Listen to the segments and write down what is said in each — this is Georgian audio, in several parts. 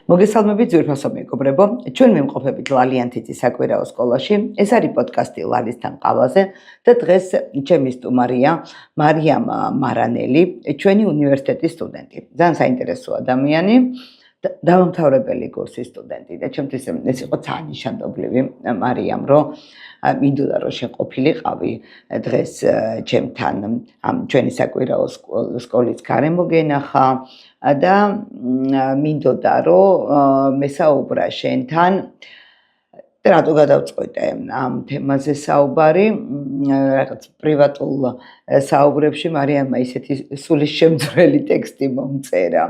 მოგესალმებით ძვირფასო მეგობრებო, ჩვენ მიმყოფებით ლალიანთიცის საკვირაო სკოლაში. ეს არის პოდკასტი ლალისთან ყავაზე და დღეს ჩემი სტუმარია მარიამ მარანელი, ჩვენი უნივერსიტეტის სტუდენტი. ძალიან საინტერესო ადამიანი, დამამთავრებელი კურსის სტუდენტი და ჩემთვის ეს იყო ძალიან ნიშანდობლივი მარიამ, რომ მინდოდა რომ შეყოფილიყავი დღეს ჩემთან ამ ჩვენი საკვირაო სკოლის გარემო გენახა და მინდოდა რომ მესაუბრა შენთან რატო გადავწყვეტე ამ თემაზე საუბარი რაღაც პრივატულ საუბრებში მარიამმა ისეთი სულის შემძვრელი ტექსტი მომწერა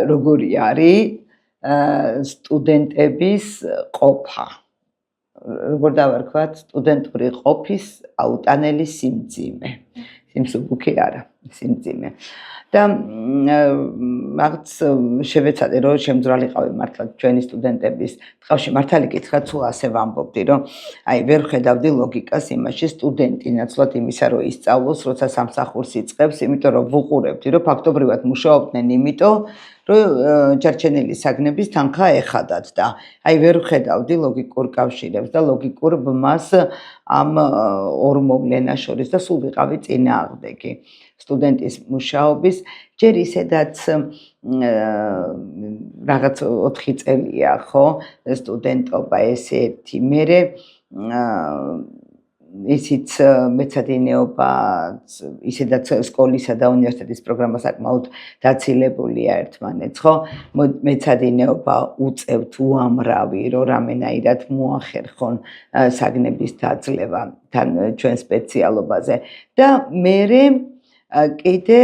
როგორი არის სტუდენტების ყოფა როგორ დავარქვათ სტუდენტური ყოფის აუტანელი სიმძიმე სიმსუბუქი არა სიმძიმე და მაგც შევეცადე რომ შემძვრალიყავი მართლა ჩვენი სტუდენტების ტყავში მართალი გითხრათ თუ ასე ვამბობდი რომ აი ვერ ხედავდი ლოგიკას იმაში სტუდენტი ნაცვლად იმისა რომ ისწავლოს როცა სამსახურს იწყებს იმიტომ რომ ვუყურებდი რომ ფაქტობრივად მუშაობდნენ იმიტომ რომ ჩარჩენილი საგნების თანხა ეხადათ და აი ვერ ხედავდი ლოგიკურ კავშირებს და ლოგიკურ ბმას ამ ორ მოვლენას შორის და სულ ვიყავი წინააღმდეგი სტუდენტის მუშაობის ჯერ ისედაც რაღაც 4 წელია ხო სტუდენტობა ესეთი მერე ისიც მეცადინეობა ისედაც სკოლისა და უნივერსიტეტის პროგრამა საკმაოდ დაცილებულია ერთმანეთს ხო მეცადინეობა უწევთ უამრავი რომ რამენაირად მოახერხონ საგნების დაძლევა თან ჩვენ სპეციალობაზე და მერე კიდე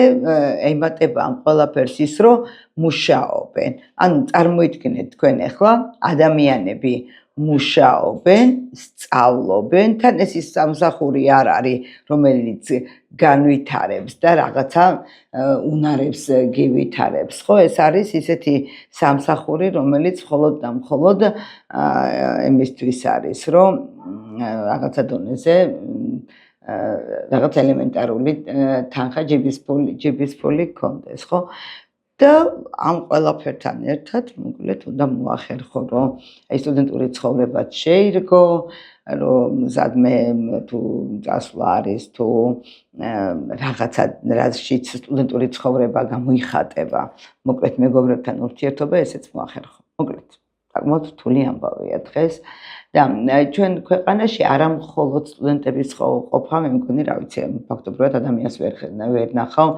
ემატება ამ ყველაფერს ის რომ მუშაობენ ანუ წარმოიდგინეთ თქვენ ახლა ადამიანები მუშაობენ, სწავლობენ, თან ეს ის სამსახური არ არის, რომელიც განვითარებს და რაღაცა უნარებს გივითარებს, ხო? ეს არის ისეთი სამსახური, რომელიც მხოლოდ და მხოლოდ იმისთვის არის, რომ რაღაცა დონეზე რაღაც ელემენტარული თანხა ჯიბის ფული გქონდეს, ხო? და ამ ყველაფერთან ერთად მოკლედ უნდა მოახერხო რომ აი სტუდენტური ცხოვრებაც შეირგო რომ ზადმე თუ წასვლა არის თუ რაღაცა რაშიც სტუდენტური ცხოვრება გამოიხატება მოკლედ მეგობრებთან ურთიერთობა ესეც მოახერხო მოკლედ საკმაოდ რთული ამბავია დღეს და ჩვენ ქვეყანაში არა მხოლოდ სტუდენტების ყოფა მე მგონი რა ვიცი ფაქტობრივად ადამიანს ვერ ნახავ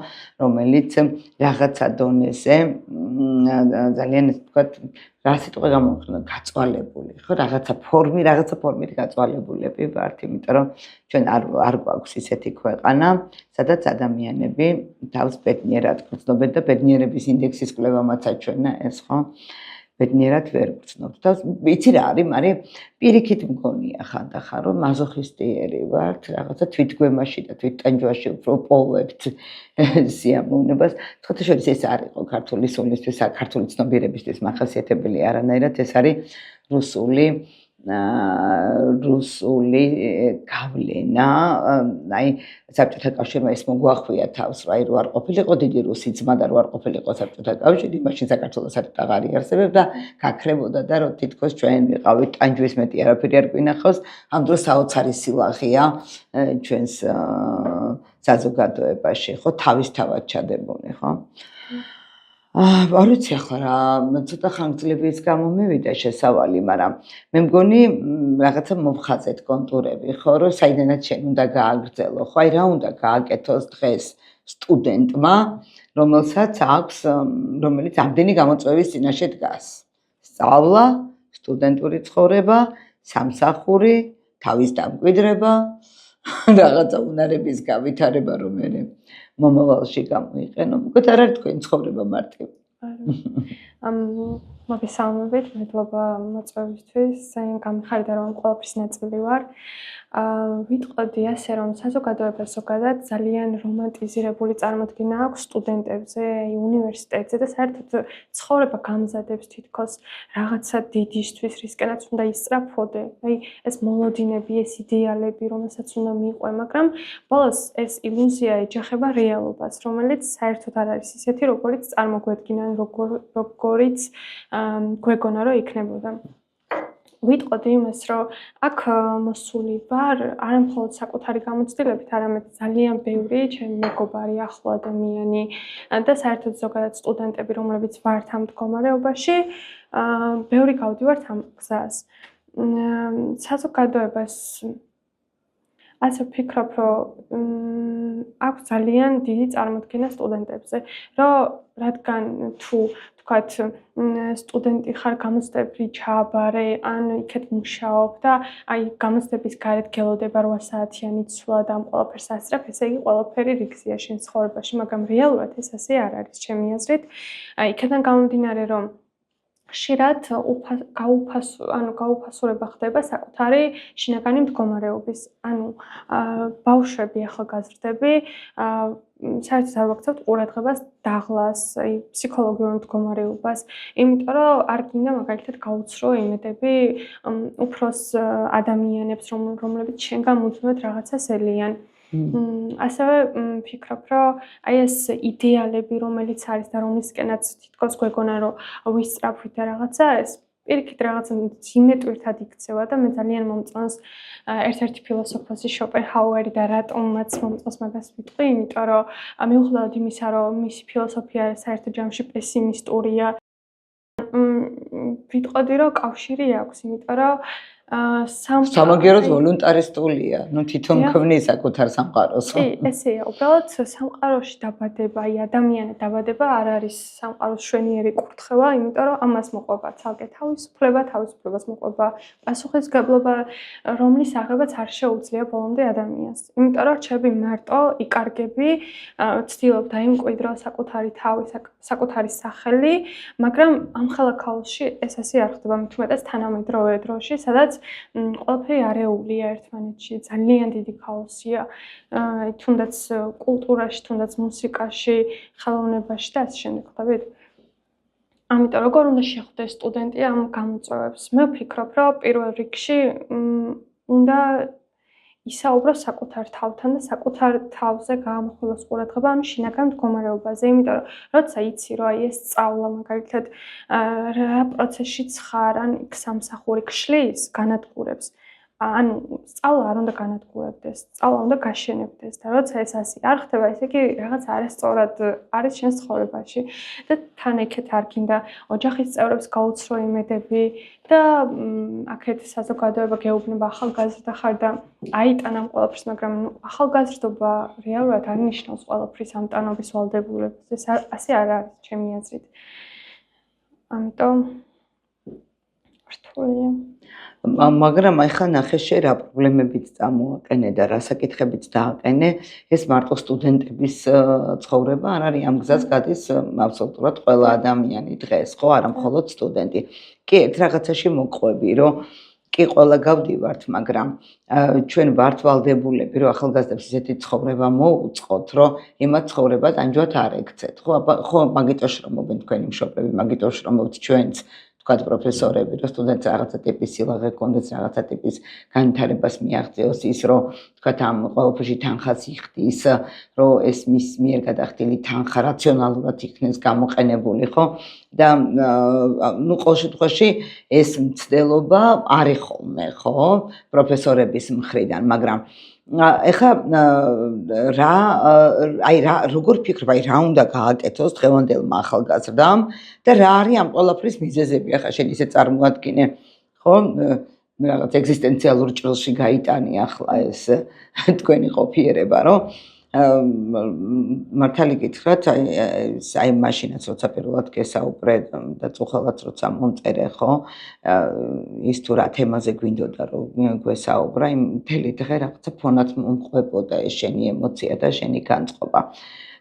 რომელიც რაღაცა დონეზე ძალიან ისე ვთქვათ რა სიტყვა გამოვხსნა გაწვალებული ხო რაღაცა ფორმით გაწვალებულები ვართ იმიტომ რომ ჩვენ არ გვაქვს ისეთი ქვეყანა სადაც ადამიანები თავს ბედნიერად გრძნობენ და ბედნიერების ინდექსის კვლევამაც აჩვენა ეს ხო ბედნიერად ვერ გრძნობთ და იცი რა არის მაგრამ პირიქით მგონია ხანდახან რომ მაზოხისტიერი ვართ რაღაცა თვითგვემაში და თვითტანჯვაში უფრო პოვებთ სიამოვნებას თქო შორის ეს არ იყო ქართული სულისთვის ქართული ცნობიერებისთვის მახასიათებელი არანაირად ეს არის რუსული გავლენა აი საბჭოთა კავშირმა ეს მოგვახვია თავს რა რო არ ყოფილიყო დიდი რუსი ძმა და რო არ ყოფილიყო საბჭოთა კავშირი მაშინ საქართველოს საერთოდ აღარ იარსებებდა და გაქრებოდა და რომ თითქოს ჩვენ ვიყავით ტანჯვის მეტი არაფერი არ გვინახავს ამ დროს საოცარი სილაღეა ჩვენს საზოგადოებაში ხო თავისთავად ჩადებონე ხო არ ვიცი ახლა რა ცოტა ხანგრძლივის გამო მივიდა შესავალი, მაგრამ მე მგონი რაღაცა მომხაზეთ კონტურები, ხო, რომ საიდანაც შენ უნდა გააგრძელო, ხო, აი რა უნდა გააკეთოს დღეს სტუდენტმა, რომელიც ამდენი გამოწვევის წინაშე დგას. სწავლა, სტუდენტური ცხოვრება, სამსახური, თავის დამკვიდრება, რაღაცა უნარების გავითარება, რომ მე მომავალში გამოიყენო. მოკლედ არ არის თქვენი ცხოვრება მარტივი. მოგესალმებით, მადლობა მოწვევისთვის. ძალიან გამიხარდა რომ ყველაფრის ნაწილი ვარ. ვიტყოდი ასე რომ საზოგადოებას ზოგადად ძალიან რომანტიზირებული წარმოდგენა აქვს სტუდენტებზე, უნივერსიტეტზე და საერთოდ ცხოვრება გამზადებს თითქოს რაღაცა დიდისთვის, რისკენაც უნდა ისწრაფოდე. აი ეს მოლოდინები, ეს იდეალები, რომელსაც უნდა მიყვე, მაგრამ ბოლოს ეს ილუზია ეჯახება რეალობას, რომელიც საერთოდ არ არის ისეთი, როგორც წარმოგვედგინან, როგორც გვეგონა რომ იქნებოდა. ვიტყოდი იმას, რომ აქ მოსული ვარ არა მხოლოდ საკუთარი გამოცდილებით, არამედ ძალიან ბევრი ჩემი მეგობარი, ახლო ადამიანი და საერთოდ ზოგადად სტუდენტები, რომლებიც ვართ ამ მდგომარეობაში, ბევრი გავდივართ ამ გზას. საზოგადოებას ასე ვფიქრობ, რომ აქვს ძალიან დიდი წარმოდგენა სტუდენტებზე, რადგან თუ თქვათ სტუდენტი ხარ გამოცდები ჩააბარე, ან იქეთ მუშაობ და აი გამოცდების გარეთ გელოდება 8 საათიანი ცვლა და ამ ყველაფერს ასწრებ, ესე იგი ყველაფერი რიგზია შენ ცხოვრებაში, მაგრამ რეალურად ეს ასე არ არის ჩემი აზრით. აი იქიდან გამომდინარე, რომ ხშირად გაუფასურება ხდება საკუთარი შინაგანი მდგომარეობის. ანუ ბავშვები, ახალგაზრდები საერთოდ არ ვაქცევთ ყურადღებას დაღლას, ფსიქოლოგიურ მდგომარეობას, იმიტომ რომ არ გინდა მაგალითად გაუცრო იმედები უფროს ადამიანებს, რომლებიც შენგან მუდმივად რაღაცას ელიან. ასევე ვფიქრობ, რომ აი ეს იდეალები, რომელიც არის და რომლისკენაც თითქოს გვეგონა, რომ ვისწრაფვით და რაღაცა, ეს პირიქით რაღაცა იმეტვირთად იქცევა და მე ძალიან მომწონს ერთ-ერთი ფილოსოფოსი შოპენჰაუერი და რატომაც მომწონს მაგას ვიტყვი, იმიტომ რომ მიუხედავად იმისა, რომ მისი ფილოსოფია საერთო ჯამში პესიმისტურია, ვიტყოდი, რომ კავშირი აქვს, იმიტომ რომ სამაგეროდ ვოლუნტარისტულია, თვითონ ქმნის საკუთარ სამყაროს. კი, ესეა, უბრალოდ სამყაროში დაბადება, ადამიანად დაბადება არ არის სამყაროს შვენიერი კურთხევა, იმიტომ რომ ამას მოყვება ცალკე თავისუფლებას მოყვება პასუხისმგებლობა, რომლის აღებაც არ შეუძლია ბოლომდე ადამიანს. იმიტომ რომ რჩები მარტო, იკარგები, ცდილობ დაიმკვიდრო საკუთარი თავი, საკუთარი სახელი, მაგრამ ამხელა ქაოსში ეს ასე არ ხდება, მით უმეტეს თანამედროვე დროში, სადაც ყველაფერი არეულია ერთმანეთში, ძალიან დიდი ქაოსია, თუნდაც კულტურაში, თუნდაც მუსიკაში, ხელოვნებაში და ასე შემდეგ, ხვდებით? ამიტომ როგორ უნდა შეხვდეს სტუდენტი ამ გამოწვევებს? მე ვფიქრობ, რომ პირველ რიგში უნდა ისაუბროს საკუთარ თავთან და საკუთარ თავზე გაამახვილოს ყურადღება ამ შინაგან მდგომარეობაზე, იმიტომ რომ როცა იცი, რომ აი ეს სწავლა მაგალითად რა პროცესშიც ხარ, ან იქ სამსახური გშლის, განადგურებს. ანუ სწავლა არ უნდა განადგურებდეს, სწავლა უნდა გაშენებდეს და როცა ეს ასე არ ხდება, ესე იგი რაღაც არასწორად არის შენ ცხოვრებაში და თან ეგეთ არ გინდა ოჯახის წევრებს გაუცრო იმედები და აქეთ საზოგადოება გეუბნება ახალგაზრდა ხარ და აიტანა ამ ყველაფერს, მაგრამ ახალგაზრდობა რეალურად არ ნიშნავს ყველაფრის ამტანობის ვალდებულებას. ეს ასე არ არის ჩემი აზრით. ამიტომ რთულია. მაგრამ ახლა ნახე შე რა პრობლემებიც წამოაყენე და რა საკითხებიც დააყენე, ეს მარტო სტუდენტების ცხოვრება არ არის, ამ გზას გადის აბსოლუტურად ყველა ადამიანი დღეს, ხო, არა მხოლოდ სტუდენტი. კი, ერთ რაღაცაში მოყვები, რომ კი ყველა გავდივართ, მაგრამ ჩვენ ვართ ვალდებულები, რომ ახალგაზრდებს ისეთი ცხოვრება მოუწყოთ, რომ იმათ ცხოვრება ტანჯვად არ ეკცეთ. ხო, მაგიტო შრომობენ თქვენი მშობლები, მაგიტო შრომობთ ჩვენც. თქვათ პროფესორები, რომ სტუდენტს რაღაცა ტიპის სილაღე კონდეს, რაღაცა ტიპის განვითარებას მიაღწიოს ის, რომ თქვათ ამ ყველაფერში თანხას იხდის, რომ ეს მის მიერ გადახდილი თანხა რაციონალურად იქნეს გამოყენებული, ხო? და ყოველ შემთხვევაში ეს მცდელობა არის ხოლმე, ხო? პროფესორების მხრიდან, მაგრამ ეხლა როგორ ფიქრობ, რა უნდა გააკეთოს დღევანდელმა ახალგაზრდამ და რა არის ამ ყველაფრის მიზეზები? ახლა შენ ისე წარმოადგინე, ხო? რაღაც ეგზისტენციალურ ჭრილში გაიტანი ახლა ეს თქვენი ყოფიერება, რომ მართალი გითხრათ, აი მაშინაც როცა პირველად გესაუბრე და წუხელაც როცა მომწერე, ხო? ის თუ რა თემაზე გვინდოდა რომ გვესაუბრა, იმ მთელი დღე რაღაცა ფონად მომყვებოდა ეს შენი ემოცია და შენი განწყობა.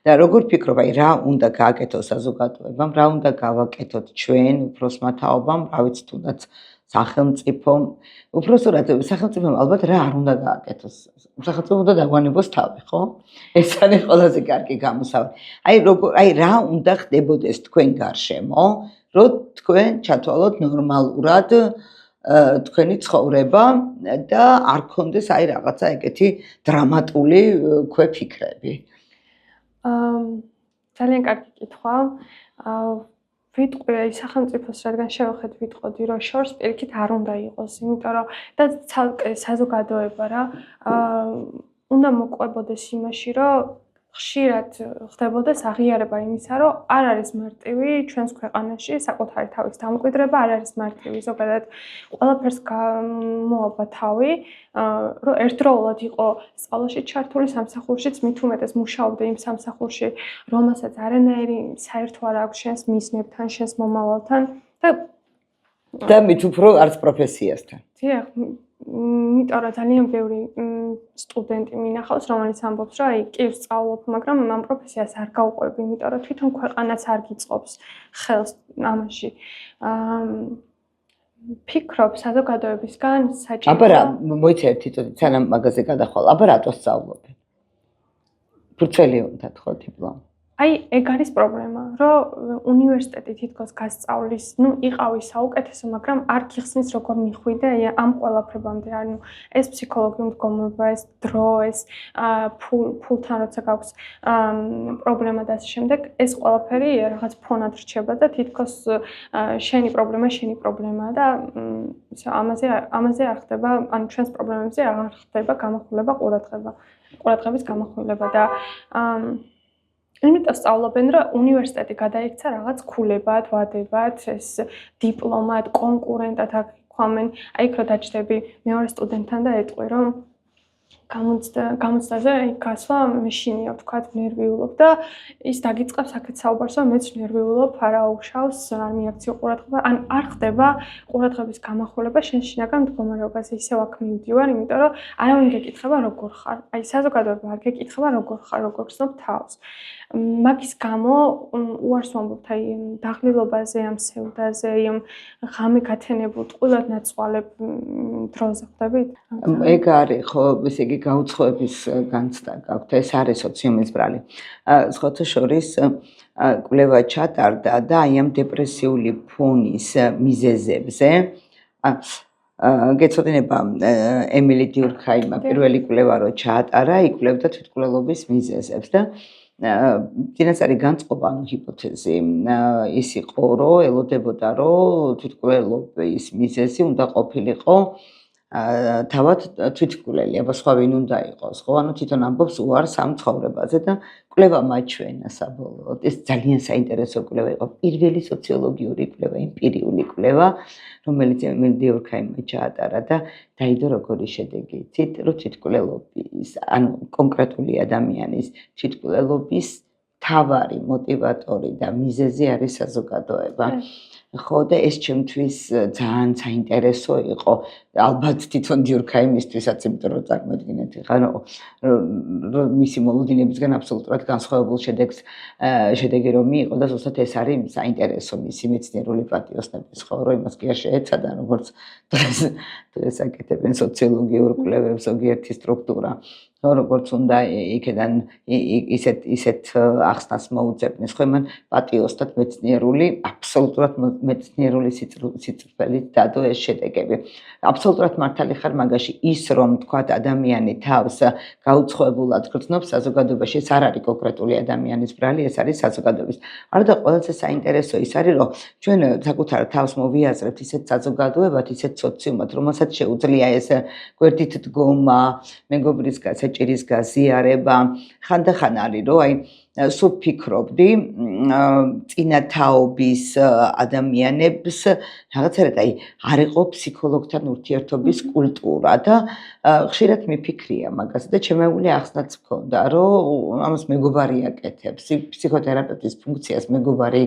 და როგორ ფიქრობ, აი რა უნდა გააკეთოს საზოგადოებამ, რა უნდა გავაკეთოთ ჩვენ, უფროსმა თაობამ, რა ვიცი თუნდაც სახელმწიფომ, უпроსტად სახელმწიფომ ალბათ რა არ უნდა გააკეთოს. სახელმწიფომ უნდა დაგვანებოს თავი, ხო? ეს არის ყველაზე კარგი გამოსავალი. აი რა უნდა ხდებოდეს თქვენ გარშემო, რომ თქვენ ჩათვალოთ ნორმალურად თქვენი ცხოვრება და არ გქონდეს აი რაღაცა ეგეთი დრამატული ქვეფიქრები. ძალიან კარგი კითხვა. ვიტყვი აი სახელმწიფოს რადგან შევხედ ვიტყოდი რომ შორს პირიქით არ უნდა იყოს, იმიტომ რომ და ცალკე საზოგადოება რა უნდა მოყვებოდეს იმაში, რომ ხშირად ხდებოდეს აღიარება იმისა, რომ არ არის მარტივი ჩვენს ქვეყანაში საკუთარი თავის დამკვიდრება, არ არის მარტივი ზოგადად ყველაფერს გამოაბა თავი, რომ ერთდროულად იყო სწავლაში ჩართული სამსახურშიც მით უმეტეს მუშაობდა იმ სამსახურში, რომელსაც არანაირი საერთო არ აქვს შენს მიზნებთან, შენს მომავალთან და მით უფრო არც პროფესიასთან. დიახ, იმიტომ რომ ძალიან ბევრი სტუდენტი მინახავს, რომელიც ამბობს, რომ აი კი ვსწავლობ, მაგრამ ამ პროფესიას არ გავყვები, იმიტომ რომ თვითონ ქვეყანაც არ გიწყობს ხელს ამაში. ფიქრობ საზოგადოებისგან საჭირო. აბა რა, მოიცადეთ თვითონ, სანამ მაგაზე გადახვალ, აბა რატო სწავლობენ? ბრწელი უნდათ ხო დიპლომი? აი, ეგ არის პრობლემა, რომ უნივერსიტეტი თითქოს გასწავლის, იყავი საუკეთესო, მაგრამ არ გიხსნის როგორ მიხვიდე ამ ყველაფრებამდე, ანუ ეს ფსიქოლოგიური მდგომარეობა, ეს დრო, ეს ფულთან როცა გაქვს პრობლემა და ასე შემდეგ, ეს ყველაფერი რაღაც ფონად რჩება და თითქოს შენი პრობლემაა და ამაზე არ ხდება, ანუ ჩვენს პრობლემებზე არ ხდება გამახვილება ყურადღების გამახვილება და იმიტომ სწავლობენ, რომ უნივერსიტეტი გადაიქცა რაღაც ქულებად, ვადებად, ეს დიპლომად, კონკურენტად აქვამენ. აი იქ რო დაჯდები მეორე სტუდენტთან და ეტყვი, რომ გამოცდაზე გასვლა მეშინია, ვთქვათ, ნერვიულობ და ის დაგიწყებს აქეთ საუბარს, რომ მეც ნერვიულობ, არა უშავს, არ მიაქციო ყურადღება, ან არ ხდება ყურადღების გამახვილება შენ შინაგან მდგომარეობაზე. ისევ აქ მივდივარ, იმიტომ რომ არავინ გეკითხება როგორ ხარ. აი საზოგადოება არ გეკითხება როგორ ხარ, როგორ გრძნობ თავს. მაგის გამო უარს ვამბობთ აი დაღლილობაზე, ამ სევდაზე, ამ ღამე გათენებულ ტყუილად ნაცვალებ დროზე ხდებით? ეგ არის ხო, ესე იგი გაუცხოების განცდა გაქვთ, ეს არის სოციუმის ბრალი. სხვათა შორის კვლევა ჩატარდა და აი ამ დეპრესიული ფონის მიზეზებზე გეცოდინება ემილი დიურქჰაიმმა პირველი კვლევა რო ჩაატარა, იკვლევდა თვითმკვლელობის მიზეზებს და წინასწარი განწყობა, ანუ ჰიპოთეზი ის იყო, რომ ელოდებოდა, რომ თვითმკვლელობის მიზეზი უნდა ყოფილიყო თავად თვითმკვლელი, აბა სხვა ვინ უნდა იყოს, ხო? ანუ თვითონ ამბობს უარს ამ ცხოვრებაზე და კვლევა მაჩვენა საბოლოოდ. ეს ძალიან საინტერესო კვლევა იყო, პირველი სოციოლოგიური კვლევა, ემპირიული კვლევა, რომელიც ემილი დიურქჰაიმმა ჩაატარა და დაიდო როგორი შედეგი, რომ თვითმკვლელობის, ანუ კონკრეტული ადამიანის თვითმკვლელობის მთავარი მოტივატორი და მიზეზი არის საზოგადოება. ხო და ეს ჩემთვის ძალიან საინტერესო იყო, ალბათ თვითონ დიურქჰაიმისთვისაც, იმიტომ რომ წარმოიდგინეთ, რომ მისი მოლოდინებისგან აბსოლუტურად განსხვავებულ შედეგი რომ მიიღო და ზუსტად ეს არის საინტერესო მისი მეცნიერული პატიოსნების, ხო, რომ იმას კი არ შეეცადა, როგორც დღეს აკეთებენ სოციოლოგიურ კვლევებს ზოგიერთი სტრუქტურა. როგორც უნდა იქიდან ისეთ ახსნას მოუძებნეს, ხო იმან პატიოსნად მეცნიერული, აბსოლუტურად მეცნიერული სიწრფელით დადო ეს შედეგები. აბსოლუტურად მართალი ხარ მაგაში ის, რომ თქვათ ადამიანი თავს გაუცხოებულად გრძნობს საზოგადოებაში, ეს არ არის კონკრეტული ადამიანის ბრალი, ეს არის საზოგადოების. არადა ყველაზე საინტერესო ის არის, რომ ჩვენ საკუთარ თავს მოვიაზრებთ ისეთ საზოგადოებად, ისეთ სოციუმად, რომელსაც შეუძლია ეს გვერდით დგომა, მეგობრის საჭირის გაზიარება, ხანდახან არის, რომ აი სულ ფიქრობდი წინათაობის ადამიანებს რაღაცერად აი არ იყო ფსიქოლოგთან ურთიერთობის კულტურა და ხშირად მიფიქრია მაგაზე და ჩემეული ახსნაც მქონდა, რომ ამას მეგობარი აკეთებს, ფსიქოთერაპევტის ფუნქციას მეგობარი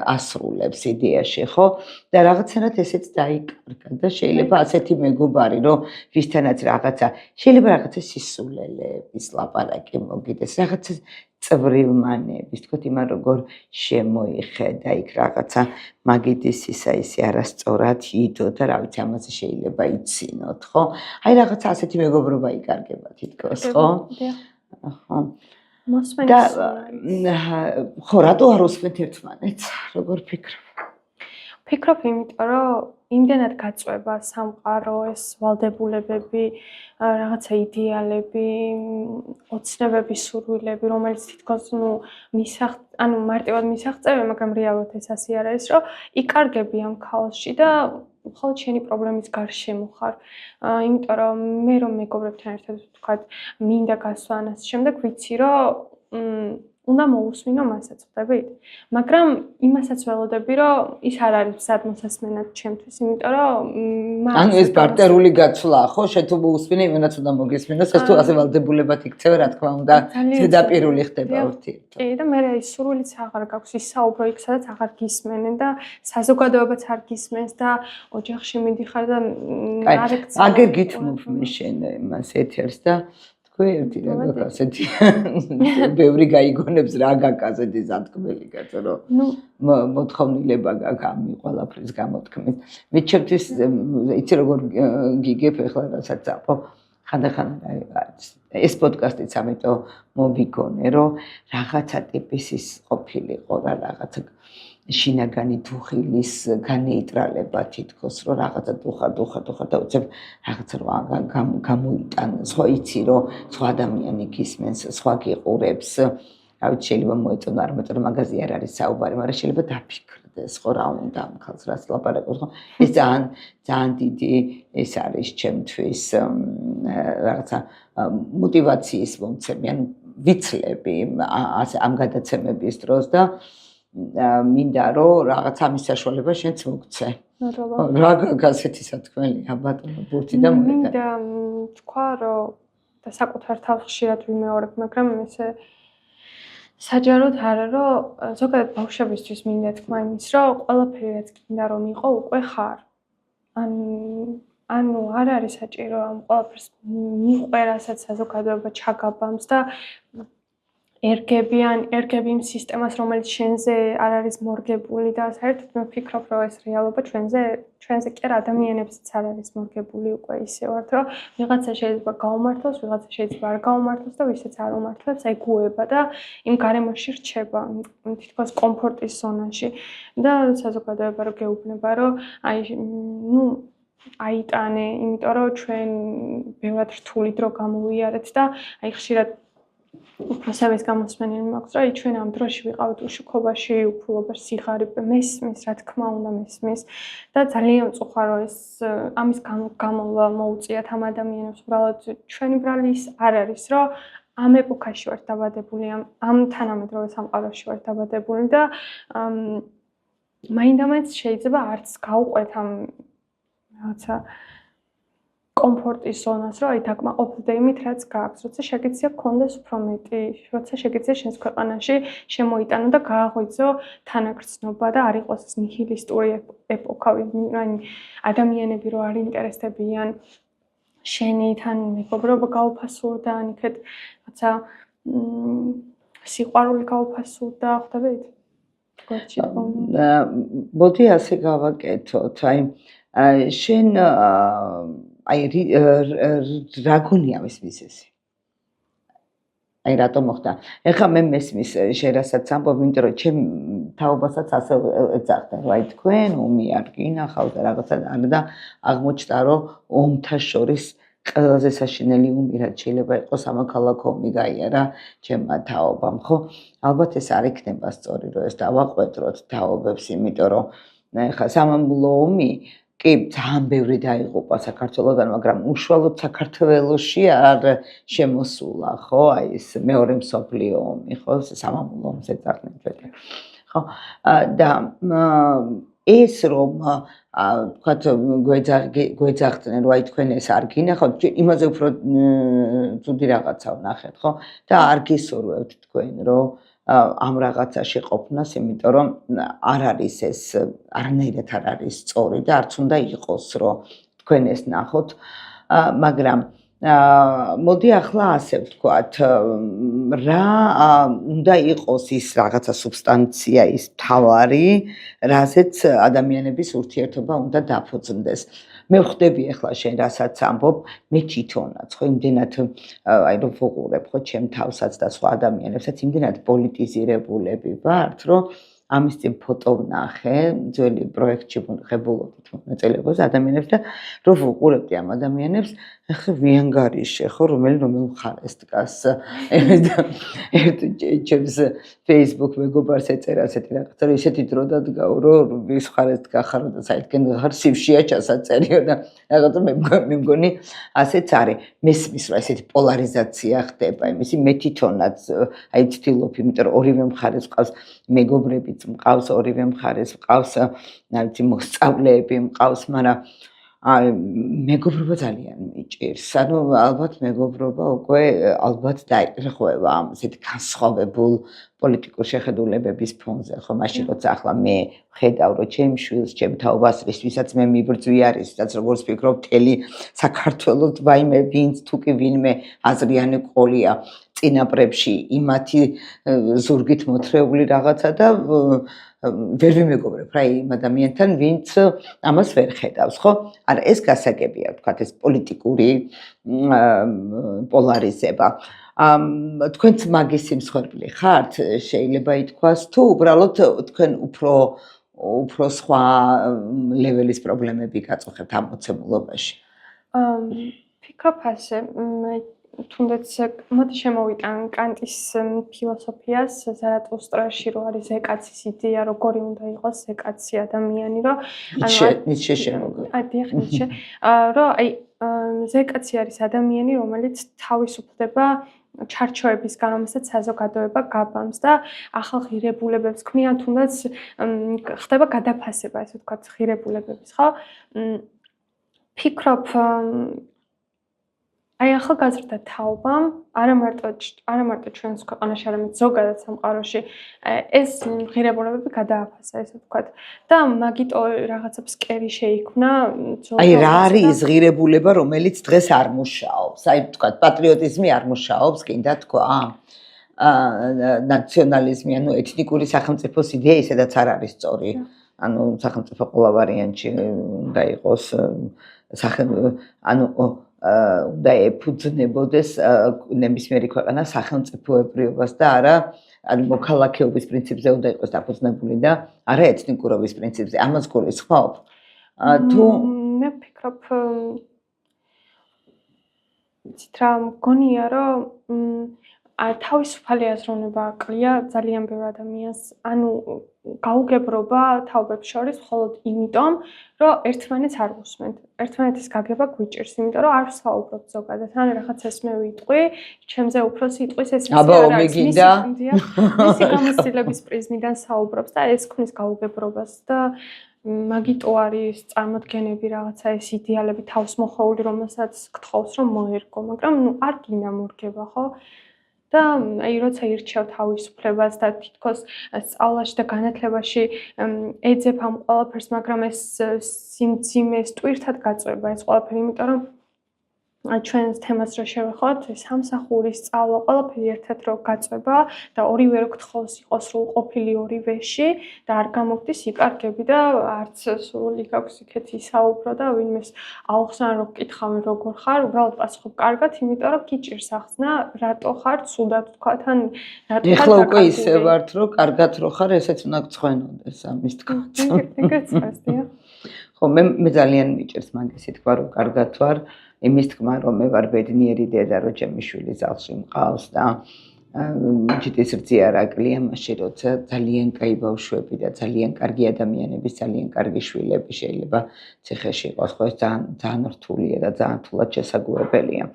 ასრულებს იდეაში, ხო? და რაღაცერად ესეც დაიკარგა და შეიძლება ასეთი მეგობარი, რომ ვისთანაც რაღაცა, შეიძლება რაღაცა სისულელეების ლაპარაკი მოგიდეს, რაღაცა წვრილმანების, თქოთ იმან როგორ შემოიხედა იქ რაღაცა მაგიდის ისე არასწორად იდო და რა ვიცი ამაზე შეიძლება იცინოთ, ხო? აი რაღაცა ასეთი მეგობრობა იკარგება თითქოს, ხო? ხო. მოსმენს ხო, რატო არ უსმენთ ერთმანეთს? როგორ ფიქრობ? ფიქრობ, იმიტომ რომ იმდენად გაწვება სამყარო, ეს ვალდებულებები, რაღაცა იდეალები, ოცნებები, სურვილები, რომელიც თითქოს ანუ მარტივად მისაღწევია, მაგრამ რეალურად ეს ასე არ არის, რომ იკარგები ამ ქაოსში და მხოლოდ შენი პრობლემის გარშემო ხარ. იმიტომ რომ მე რომ მეგობრებთან ერთად ვთქვათ, მინდა გასვლა ან ასე შემდეგ, ვიცი რომ უნდა მოусმინო მასაც, ხვდებით? მაგრამ იმასაც ველოდები, რომ ის არ არის მზად მოსასმენად ჩემთვის, იმიტომ რომ ანუ ეს პარტერული გაცვლაა, ხო? შენ თუ მოусმინე, იმენაც უნდა მოგესმინოს, ეს თუ ასე ვალდებულებად იქცევა, რა თქმა უნდა, ზედაპირული ხდება ურთიერთობა. კი, და მე ის სურვილიც აღარ გაქვს, ის საუბრო იქ, სადაც აღარ გისმენენ და საზოგადოებაც არ გისმენს და ოჯახში მიდიხარ და არ ეკცევა. აგერ გითმობ მე შენ იმას ეთერს და თქვი ერთი რაღაც ასეთი ბევრი გაიგონებს რა გაკაზეთი ზათქმელი კაცო რომ მოთხოვნილება გაქვს ამ ყველაფრის გამოთქმის. მე ჩემთვის იცი როგორ გიგებ ახლა რასაც წაყო ხანდახან ეს პოდკასტიც ამიტომ მოვიგონე რომ რაღაცა ტიპის ის ყოფილიყო რა რაღაცა შინაგანი დუხილის განეიტრალება თითქოს რომ რაღაცა დუხარ და უცებ რაღაცა რომ გამოიტანოს ხო იცი რომ სხვა ადამიანი გისმენს სხვა გიყურებს რა ვიცი შეიძლება მოეწონა არ მოეწონა მაგაზე არ არის საუბარი მაგრამ შეიძლება დაფიქრდეს ხო რა უნდა ამ ხალხს რაც ლაპარაკობს ხო ეს ძალიან დიდი ეს არის ჩემთვის რაღაცა мотиваციის მომცემი ან ვიცლები ამ გადაცემების დროს და მინდა რომ რაღაც ამის საშუალება შენც მოგცე. რა გასეთი სათქმელია ბატონო ბურთი და მოედა. მინდა თქვა რომ და საკუთარ თავს ხშირად ვიმეორებ, მაგრამ ესე საჯაროდ არა რომ ზოგადად ბავშვებისთვის მინდა თქვა იმის რომ ყველაფერი რაც გინდა რომ იყო უკვე ხარ. ანუ არ არის საჭირო ამ ყველაფერს მიყვერასაც საზოგადოება ჩაგაბამს და ერგები იმ სისტემას, რომელიც შენზე არ არის მორგებული და საერთოდ მე ვფიქრობ, რომ ეს რეალობა ჩვენზე კი არა ადამიანებზეც არ არის მორგებული უკვე ისე ვართ, რომ ვიღაცა შეიძლება გაუმართლოს, ვიღაცა შეიძლება არ გაუმართლოს და ვისაც არ უმართლებს, აი გუება და იმ გარემოში რჩება, თითქოს კომფორტის ზონაში და საზოგადოება რო გეუბნება, რომ აიტანე, იმიტომ რომ ჩვენ ბევრად რთული დრო გამოვიარეთ და აი ხშირად უბრალოდ გამოსმენილი მაქვს, რომ ჩვენ ამ დროში ვიყავით უშუქობაში, უფულობაში, სიღარიბე, მესმის, რა თქმა უნდა, მესმის და ძალიან მწუხარ რომ ეს ამის გამოვლა მოუწიათ ამ ადამიანებს, უბრალოდ ჩვენი ბრალი ის არ არის, რომ ამ ეპოქაში ვართ დაბადებული, ამ თანამედროვე სამყაროში ვართ დაბადებული და მაინდამაინც შეიძლება არც გავყვეთ ამ რაღაცა კომფორტის ზონას, რომ აი დაკმაყოფილდე იმით, რაც გააქვს, როცა შეგეცია გქონდეს უფრო მეტი, როცა შეგეცია შენს ქვეყანაში შემოიტანო და გააღვიძო თანაგრძნობა და არ იყოს ეს ნიჰილისტური ეპოქა, ანუ ადამიანები რო არ ინტერესდებიან შენი თან მეგობრობა გაუფასურდა, ან იქეთ რაცა სიყვარული გაუფასურდა, ხვდებით? მოდი ასე გავაკეთოთ, აი შენ აი რა გონია ეს მისესი? აი რატომ მოხდა? ეხლა მე მესმის შენ რასაც ამბობ, იმიტომ რომ ჩემ თაობასაც ასე ეძახდნენ, რომ აი თქვენ ომი არ გინახავთ და რაღაცა და აღმოჩნდა რომ ომთა შორის ყველაზე საშინელი ომი რაც შეიძლება იყოს სამოქალაქო ომი გაიარა ჩემმა თაობამ, ხო? ალბათ ეს არ იქნება სწორი, რომ ეს დავაყვედროთ თაობებს, იმიტომ რომ ეხლა სამამულო ომი კი ძალიან ბევრი დაიღუპა საქართველოსგან, მაგრამ უშუალოდ საქართველოში არ შემოსულა, ხო? აი ეს მეორე მსოფლიო ომი, ხო? სამამულო ომს ეძახდნენ ჩვენ. ხო? და ეს რომ ვთქვათ გვეძახდნენ, რომ აი თქვენ ეს არ გინახავთ, იმაზე უფრო ცუდი რაღაცა ვნახეთ, ხო? და არ გისურვებთ თქვენ, რომ ამ რაღაცაში ყოფნას, იმიტომ რომ არ არის ეს არანაირად არ არის სწორი და არც უნდა იყოს, რომ თქვენ ეს ნახოთ, მაგრამ მოდი ახლა ასე ვთქვათ, რა უნდა იყოს ის რაღაცა სუბსტანცია, ის მთავარი, რაზეც ადამიანების ურთიერთობა უნდა დაფუძნდეს. მე ვხვდები ახლა შენ რასაც ამბობ, მე თვითონაც ხო იმდენად აი რომ ვუყურებ ხო ჩემ თავსაც და სხვა ადამიანებსაც იმდენად პოლიტიზირებულები ვართ, რომ ამის წინ ფოტო ვნახე ძველი პროექტში ღებულობთ მონაწილეობას ადამიანებს და რო ვუყურებდი ამ ადამიანებს ახლა ვიანგარიშე ხო რომელ მხარეს დგას ერთ ჩემს Facebook მეგობარს ეწერა ასეთი რაღაცა რომ ისეთი დრო დადგაო რომ ვის მხარეს დგახარო და საერთოდ ხარ სივშია ჩასაწერიო და რაღაცა მე მგონი ასეც არის მესმის რომ ესეთი პოლარიზაცია ხდება იმისი მე თვითონაც აი ვცდილობ იმიტომ რომ ორივე მხარეს მყავს მეგობრებიც მყავს ორივე მხარეს მყავს ნაიცი მოსწავლეები მყავს მაგრამ აი მეგობრობა ძალიან მიჭირს ანუ ალბათ მეგობრობა უკვე ალბათ დაიყვება ამ ესეთი განსხვავებულ პოლიტიკურ შეხედულებების ფონზე ხო მაშინ როცა ახლა მე ხედავ რომ ჩემ შვილს ჩემ თაობას ვისაც მე მიბრძვი არის ვისაც როგორც ფიქრობ მთელი საქართველოს ვაიმე ვინც თუ კი ვინმე აზრიანი ყოლია წინაპრებში იმათი ზურგით მოთრეული რაღაცა და ვერ ვიმეგობრებ რა იმ ადამიანთან ვინც ამას ვერ ხედავს ხო არა ეს გასაგებია ვთქვათ ეს პოლიტიკური პოლარიზება თქვენც მაგის სიმსხვერპლი ხართ შეიძლება ითქვას თუ უბრალოდ თქვენ უფრო სხვა ლეველის პრობლემები გაწუხებთ ამ მოცემულობაში ფიქრობ ასე თუნდაც მოდი შემოვიტან კანტის ფილოსოფიას ზარათუსტრაში რომ არის ზეკაცის იდეა როგორი უნდა იყოს ზეკაცი ადამიანი რომ ნიცშე შემოგვიყვება ნიცშე რომ აი ზეკაცი არის ადამიანი რომელიც თავისუფლდება ჩარჩოების გამომსაც საზოგადოება გაბამს და ახალ ღირებულებებს ქმნიან თუნდაც ხდება გადაფასება ესე ვთქვათ ღირებულებების ხო ფიქრობ აი ახალგაზრდა თაობამ არა მარტო ჩვენს ქვეყანაში, არამედ ზოგადად სამყაროში ეს ღირებულებები გადააფასა, ესე ვთქვათ. და მაგიტო რაღაცა ფსკერი შეიქმნა. აი რა არის ის ღირებულება, რომელიც დღეს არ მუშაობს? აი ვთქვათ, პატრიოტიზმი არ მუშაობს, კიდე თქვა. ნაციონალიზმი, ანუ ეთნიკური სახელმწიფოს იდეა ისედაც არ არის სწორი. ანუ სახელმწიფო ყველა ვარიანტში უნდა იყოს ანუ უნდა ეფუძნებოდეს ნებისმიერი ქვეყანა სახელმწიფოებრიობას და არა ანუ მოქალაქეობის პრინციპზე უნდა იყოს დაფუძნებული და არა ეთნიკურობის პრინციპზე. ამას გულისხმობ? თუ მე ვფიქრობ იცით რა მგონია რომ თავისუფალი აზროვნება აკლია ძალიან ბევრ ადამიანს. ანუ გაუგებრობა თაობებს შორის მხოლოდ იმიტომ, რომ ერთმანეთს არ უსმენთ. ერთმანეთის გაგება გვიჭირს, იმიტომ რომ არ ვსაუბრობთ ზოგადად. ან რაღაცას მე ვიტყვი, ჩემზე უფრო სიტყვის ეს ის არის. მისი გამოცდილების პრიზმიდან საუბრობს და ეს ქმნის გაუგებრობას და მაგიტო არის წარმოდგენები რაღაცა ეს იდეალები თავს მოხეული, რომელსაც გთხოვს რომ მოერგო, მაგრამ ნუ არ გინდა მორგება, ხო? და აი როცა ირჩევ თავისუფლებას და თითქოს სწავლაში და განათლებაში ეძებ ამ ყველაფერს, მაგრამ ეს სიმძიმეს ტვირთად გაწვება ეს ყველაფერი, იმიტომ რომ ჩვენს თემას რო შევეხოთ, სამსახურის სწავლა ყველაფერი ერთად რო გაწვება და ორივე რო გთხოვს იყოს რო ყოფილი ორივეში და არ გამოგდის იკარგები და არც სრული გაქვს იქეთი საუბრო და ვინმეს აუხსნა რო გკითხავენ როგორ ხარ, უბრალოდ პასუხობ კარგად, იმიტომ რომ გიჭირს ახსნა, რატო ხარ ცუდად თქვათ ან რატო ხარ ეხლა უკვე ისე ვართ რომ კარგად რო ხარ, ესეც უნდა გწვენოდეს ამის თქმაც. ეგეც ხასდია. ხო, მე ძალიან მიჭირს მაგისი თქვა რომ კარგად ვარ. იმის თქმა რომ მე ვარ ბედნიერი დედა რომ ჩემი შვილი ზალში მყავს და ჯიტის რძი არ აკლია მაშინ როცა ძალიან კაი ბავშვები და ძალიან კარგი ადამიანების ძალიან კარგი შვილები შეიძლება ციხეში იყოს ხო ეს ძალიან რთულია და ძალიან თულად შესაძლებელია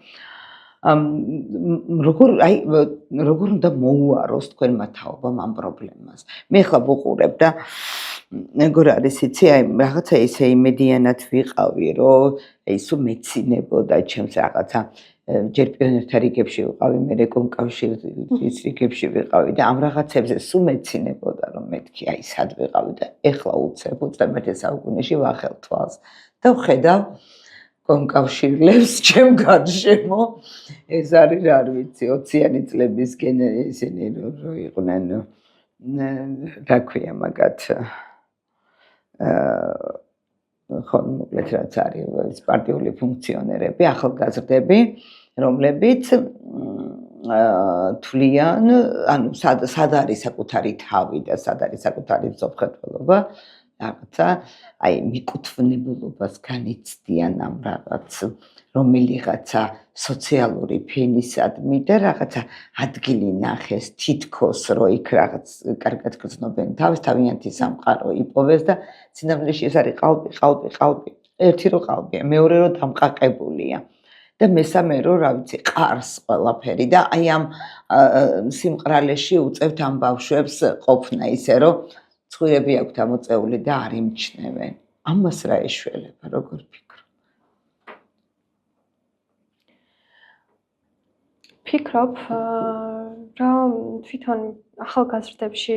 როგორ უნდა მოუაროს თქვენმა თაობამ ამ პრობლემას მე ხლა ვუყურებ და როგორ არის იცი აი რაღაცა ისე იმედიანად ვიყავი რომ აი სულ მეცინებოდა ჩემს რაღაცა ჯერ პიონერთა რიგებში ვიყავი მე კონკავშირის რიგებში ვიყავი და ამ რაღაცებზე სულ მეცინებოდა რომ მეთქი აი სად ვიყავი და ეხლა უცებ 21 საუკუნეში ვახელ თვალს და ვხედავ კონკავშირლებს ჩემ გარშემო ეს არის რა ვიცი 20-იანი წლების ისინი რო იყვნენ რა ქვია მაგათ ხო მოკლედ რაც არის პარტიული ფუნქციონერები, ახალგაზრდები, რომლებიც თვლიან, ანუ სად არის საკუთარი თავი და სად არის საკუთარი მსოფლმხედველობა, რაღაცა აი მიკუთვნებულობას განიცდიან ამ რაღაც რომელიღაცა სოციალური ფენისადმი და რაღაცა ადგილი ნახეს თითქოს რომ იქ რაღაც კარგად გრძნობენ თავს თავიანთი სამყარო იპოვეს და სინამდვილეში ეს არის ყალბი ერთი რომ ყალბია მეორე რომ დამყაყებულია და მესამე რომ რა ვიცი ყარს ყველაფერი და აი ამ სიმყრალეში უწევთ ამ ბავშვებს ყოფნა ისე რომ ცხვირები აქვთ ამოწეული და არ იმჩნევენ ამას რა ეშველება როგორ ფიქრობ რომ თვითონ ახალგაზრდებში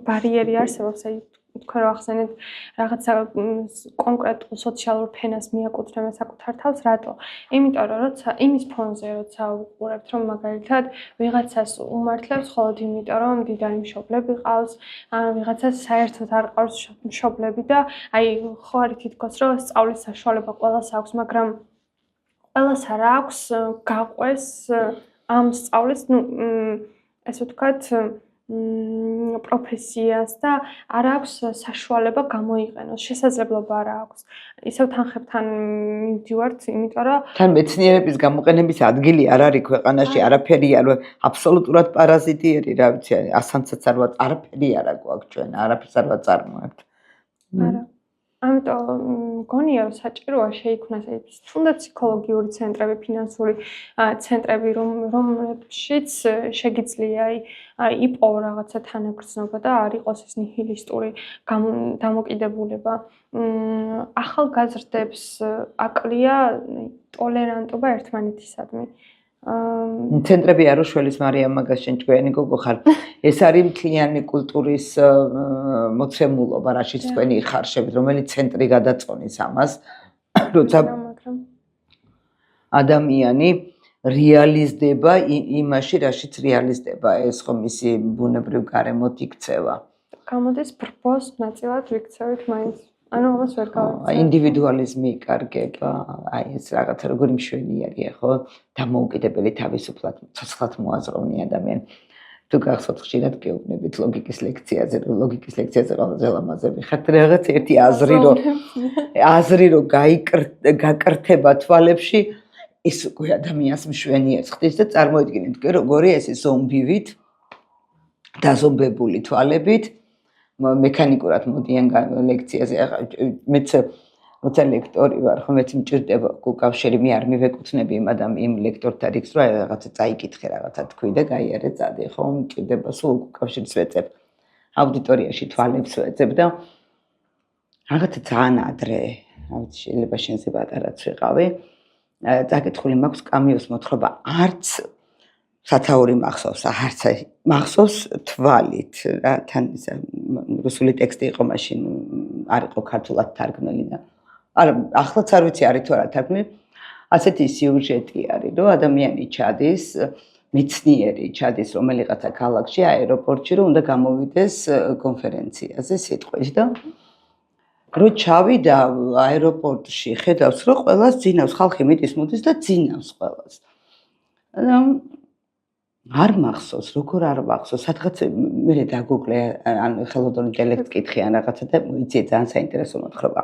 ბარიერი არსებობს აი თქვენ რომ ახსენეთ რაღაცა კონკრეტულ სოციალურ ფენას მიაკუთვნებენ საკუთარ თავს რატო? იმიტომ რომ როცა იმის ფონზე როცა უყურებთ რომ მაგალითად ვიღაცას უმართლებს მხოლოდ იმიტომ რომ მდიდარი მშობლები ყავს ან ვიღაცას საერთოდ არ ყავს მშობლები და აი ხო არის თითქოს რომ სწავლის საშუალება ყველას აქვს მაგრამ ყველას არ აქვს გაყვეს ამ სწავლის ნუ ესე ვთქვათ პროფესიას და არ აქვს საშუალება გამოიყენოს, შესაძლებლობა არ აქვს. ისევ თანხებთან მივდივართ, იმიტომ რომ თან მეცნიერების გამოყენების ადგილი არ არის ქვეყანაში, არაფერი არ აბსოლუტურად პარაზიტიერი, რა ვიცი, ასანცაც არაფერი არ აქვს ჩვენ, არაფერს არ ვაწარმოებთ. არა. ამიტომ მგონია რომ საჭიროა შეიქმნას თუნდაც ფსიქოლოგიური ცენტრები, ფინანსური ცენტრები, რომლებშიც შეგიძლია იპოვო რაღაცა თანაგრძნობა და არ იყოს ეს ნიჰილისტური დამოკიდებულება. ახალგაზრდებს აკლია ტოლერანტობა ერთმანეთისადმი. ცენტრები არ უშველის მარიამ მაგას შენ ჭკვიანი გოგო ხარ. ეს არის მთლიანი კულტურის მოცემულობა, რაშიც თქვენი ხარშებით, რომელიც ცენტრი გადაწონის ამას, როცა ადამიანი რეალიზდება იმაში, რაშიც რეალიზდება ეს ხომ ისი ბუნებრივ გარემოთ იქცევა. გამოდის ბრბოს ნაწილად ვიქცევით მაინც. ანუ ამას ვერ გავაკეთებ. ინდივიდუალიზმი იკარგება, აი ეს რაღაცა როგორი მშვენიერია, ხო? დამოუკიდებელი თავისუფლად, ცოცხლად მოაზროვნე ადამიანი. თუ გახსოვთ ხშირად გეუბნებით ლოგიკის ლექციაზე, ლოგიკის ლექციაზე ყველაზე ლამაზები ხართ, რაღაც ერთი აზრი რომ გაკრთება თვალებში, ის უკვე ადამიანს მშვენიერს ხდის და წარმოიდგინეთ, როგორი ეს ზომბივით, დაზომბებული თვალებით მექანიკურად მოდიან ლექციაზე. მეც როცა ლექტორი ვარ, ხო მეც მჭირდება კავშირი, მე არ მივეკუთვნები იმ ლექტორთან რიგს, რომ რაღაცა წაიკითხე, რაღაცა თქვი და გაიარე წადი, ხო მჭირდება სულ კავშირს ვეწებ. აუდიტორიაში თვალებს ვეწებ და რაღაცა ძალიან ადრე, რა ვიცი, შეიძლება შენზე პატარაც ვიყავი. წაკითხული მაქვს კამიოს მოთხრობა არც სათაური მახსოვს, არც მახსოვს თვალით, რა თან რუსული ტექსტი იყო მაშინ, არ იყო ქართულად თარგმნილი და არა, ახლაც არ ვიცი არის თუ არა თარგმნილი. ასეთი სიუჟეტი არის, რომ ადამიანი ჩადის, მეცნიერი ჩადის რომელიღაცა ქალაქში, აეროპორტში, რომ უნდა გამოვიდეს კონფერენციაზე სიტყვით და რო ჩავიდა აეროპორტში, ხედავს, რომ ყველას ძინავს, ხალხი მიდის და ძინავს ყველას. არ მახსოვს, როგორ არ მახსოვს, სადღაც მე დაგუგლე, ან ხელოვნური ინტელექტს კითხე ან რაღაცა და მოიწია ძალიან საინტერესო მოთხრობა.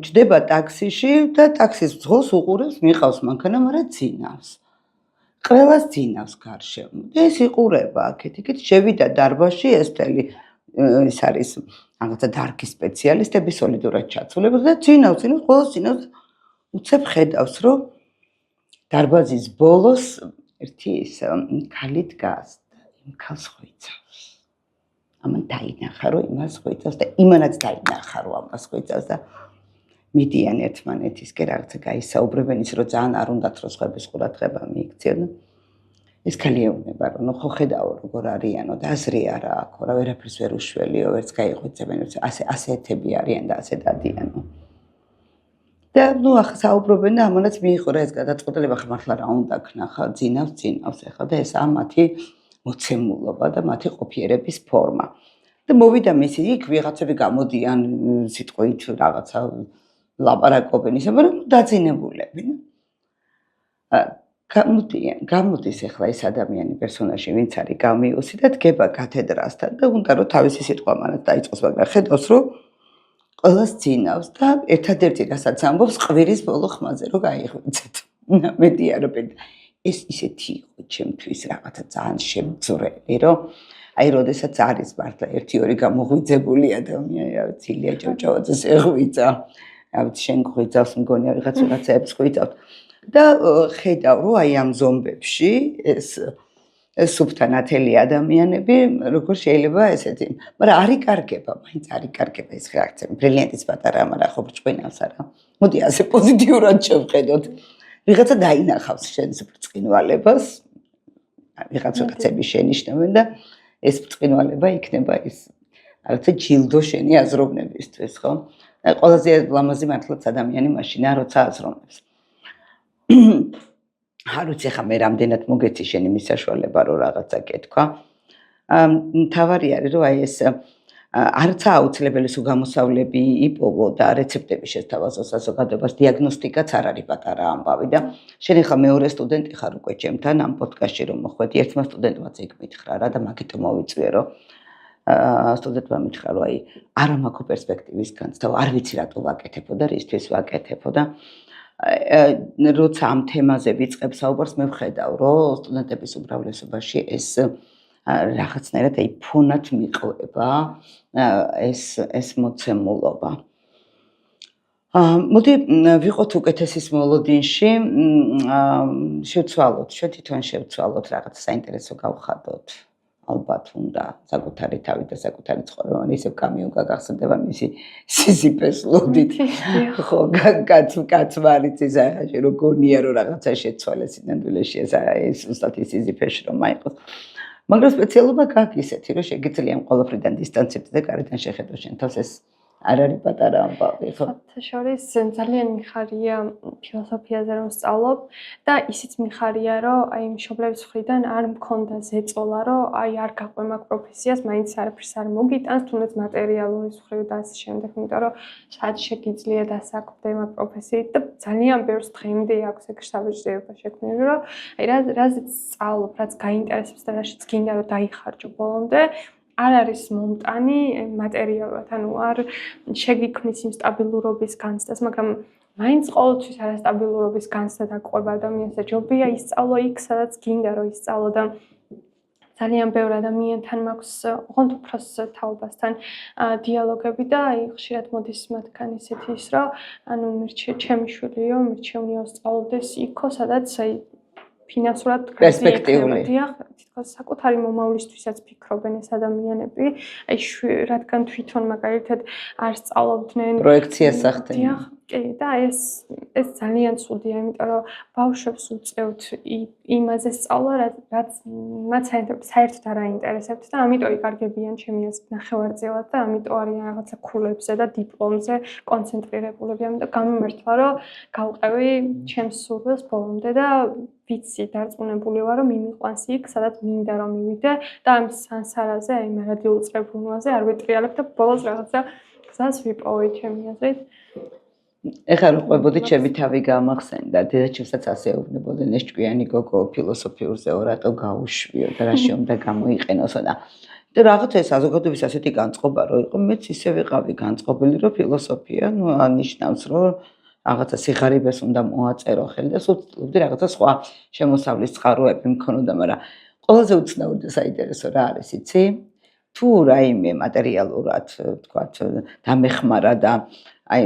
ჯდება ტაქსიში და ტაქსის მძღოლს უყურებს, მიყავს მანქანა, მაგრამ ძინავს. ყველას ძინავს გარშემო. ეს იყურება აქეთ-იქით, შევიდა დარბაზში, ეს მთელი ის არის რაღაცა დარგი სპეციალისტები, სოლიდურად ჩაცულები და ძინავს, ყველას ძინავს. უცებ ხედავს, რომ დარბაზის ბოლოს ერთი ის ქალი დგას და იმ ქალს ხვიცავს. ამან დაინახა, რომ იმას ხვიცავს და იმანაც დაინახა, რომ ამას ხვიცავს და მიდიან ერთმანეთისკენ რაღაცა გაისაუბრებენ ის, რომ ძალიან არ უნდათ რომ სხვების ყურადღება მიიქციონ. ეს ქალი ეუბნება, რომ ხო ხედავ როგორ არიანო და აზრი არა აქვს, რა ვერაფერს ვერ უშველიო, ვერც გაიხვიცებენ, ასეთები არიან და ასე დადიანო. და ნუ ახლა საუბრობენ და ამანაც მიიღო ეს გადაწყვეტილება ხა მართლა რა უნდა ქნახა, ძინავს ახლა და ესაა მათი მოცემულობა და მათი ყოფიერების ფორმა. და მოვიდა მისი იქ ვიღაცები გამოდიან სიტყვით რაღაცა ლაპარაკობენ ისე, მაგრამ დაძინებულები. გამოდის ახლა ეს ადამიანი პერსონაჟი ვინც არის გამიუსი და დგება კათედრასთან და უნდა რომ თავისი სიტყვა მანაც დაიწყოს, მაგრამ ხედავს რომ ყველას ძინავს და ერთადერთი რასაც ამბობს ყვირის ბოლო ხმაზე რომ გაიღვიძეთ. მედია რომ ეს ისეთი იყო ჩემთვის რაღაცა ძალიან შემძვრელი რომ აი როდესაც არის მართლა 1-2 გამოღვიძებული ადამიანი, რა ვიცი, ილია ჭავჭავაძეს ეღვიძა, რა ვიცი, შენ გვიძავს მგონია ვიღაცებს ღვიძავთ და ხედავ რომ აი ამ ზომბებში ეს სუფთა ნათელი ადამიანები როგორ შეიძლება ესეთი, მაგრამ არ იკარგება, მაინც არ იკარგება ეს რეაქცია. ბრილიანტის პატარა, მაგრამ ხო ბრწყინავს არა. მოდი ასე პოზიტიურად შევხედოთ. ვიღაცა დაინახავს შენს ბრწყინვალებას, ვიღაცები შენიშნავენ და ეს ბრწყინვალება იქნება ის რაღაცა ჯილდო შენი აზროვნებისთვის, ხო? ყველაზე ლამაზი მართლაც ადამიანი მაშინაა, როცა აზროვნებს. არ ვიცი ხა მე რამდენად მოგეცი შენი მისაშვალება რომ რაღაცა კეთქვა. თავარი არის რომ აი ეს არც აუცილებელი სულ გამოსავლები იპოვო და რეცეპტები შეთავაზო საზოგადოებას, დიაგნოსტიკაც არ არის პატარა ამბავი და შენ ხა მეორე სტუდენტი ხარ უკვე ჩემთან ამ პოდკასტში რომ მოხვედი, ერთმა სტუდენტმაც იქ მითხრა რა და მაგითო მოვიწვიე რომ სტუდენტმა მითხრა რომ აი არ მაქვს პერსპექტივის განცდა, არ ვიცი რატო ვაკეთებო და რისთვის ვაკეთებო და როცა ამ თემაზე ვიწყებ საუბარს მე ვხედავ რომ სტუდენტების უმრავლესობაში ეს რაღაცნაირად აი ფონად მიყვება ეს მოცემულობა. მოდი ვიყოთ უკეთესის მოლოდინში, შევცვალოთ, თვითონ შევცვალოთ რაღაც საინტერესო გავხადოთ. ალბათ უნდა საკუთარი თავი და საკუთარი ცხოვრება ისევ კამიუკა გახსენდება მისი სიზიფეს ლოდით. ხო, კაცმარიც ის ახლა რომ გონია რომ რაღაცა შეცვალეს სინამდვილეში ეს უბრალოდ სიზიფეში რომ აიყოს. მაგრამ სპეციალობა გაქვს ისეთი რომ შეგიძლია ამ ყველაფრიდან დისტანცირდეს და გარედან შეხედოს შენ თავს ეს არ არის პატარა ამბავი, ხო? შორის ძალიან მიხარია ფილოსოფიაზე რომ სწავლობ და ისიც მიხარია რომ აი მშობლების მხრიდან არ მქონდა ზეწოლა რომ აი არ გაყვე მაგ პროფესიას, მაინც არაფერს არ მოგიტანს, თუნდაც მატერიალური მხრივ და ასე შემდეგ, იმიტომ რომ სადაც შეგიძლია დასაქმდე მაგ პროფესიით და ძალიან ბევრს დღემდე აქვს ეგ საბჭოება შექმნილი რომ აი რაზეც სწავლობ, რაც გაინტერესებს და რაშიც გინდა რომ დაიხარჯო ბოლომდე არ არის მომტანი მატერიალურად, ანუ არ შეგიქმნის იმ სტაბილურობის განცდას, მაგრამ მაინც ყოველთვის არასტაბილურობის განცდა დაყვება ადამიანს და ჯობია ისწავლო იქ, სადაც გინდა რომ ისწავლო და ძალიან ბევრ ადამიანთან მაქვს ოღონდ უფროს თაობასთან დიალოგები და აი ხშირად მოდის მათგან ისეთი ის რომ ანუ ჩემი შვილიო მირჩევნია სწავლდეს იქო, სადაც აი ფინანსურად პერსპექტიული. თითქოს საკუთარი მომავლისთვისაც ფიქრობენ ეს ადამიანები. აი რადგან თვითონ მაგალითად არ სწავლობდნენ პროექციას ახდენენ. კი, და ეს ძალიან ცუდია, იმიტომ რომ ბავშვებს უწევთ იმაზე სწავლა, რაც მათ საერთოდ არ აინტერესებთ და ამიტომ იკარგებიან ჩემი აზრით ნახევარწილად და ამიტომ არიან რაღაცა ქულებზე და დიპლომზე კონცენტრირებულები. ამიტომ გამიმართლა, რომ გავყევი ჩემს სურვილს ბოლომდე და ვიცი დარწმუნებული ვარ, რომ მიმიყვანს იქ, სადაც მინდა რომ მივიდე და ამ სანსარაზე, აი მარადიულ წრებრუნვაზე არ ვეტრიალებ და ბოლოს რაღაცა გზას ვიპოვე ჩემი აზრით. ეხლა რო ყვებოდი ჩემი თავი გამახსენდა, დედაჩემსაც ასე ეუბნებოდნენ ეს ჭკვიანი გოგო ფილოსოფიურზე რატო გაუშვიო და რა შეუნდა გამოიყენოსო და რაღაცა ეს საზოგადოების ასეთი განწყობა რო იყო, მეც ისე ვიყავი განწყობილი რომ ფილოსოფია, ნუ ანიშნავს რომ რაღაცა სიღარიბეს უნდა მოაწერო ხელი და სულ ვთვლი რაღაცა სხვა შემოსავლის წყაროები მქონოდა, მაგრამ ყველაზე უცნაური და საინტერესო რა არის, იცი? თუ რაიმე მატერიალურად, თქვათ, დამეხმარა და აი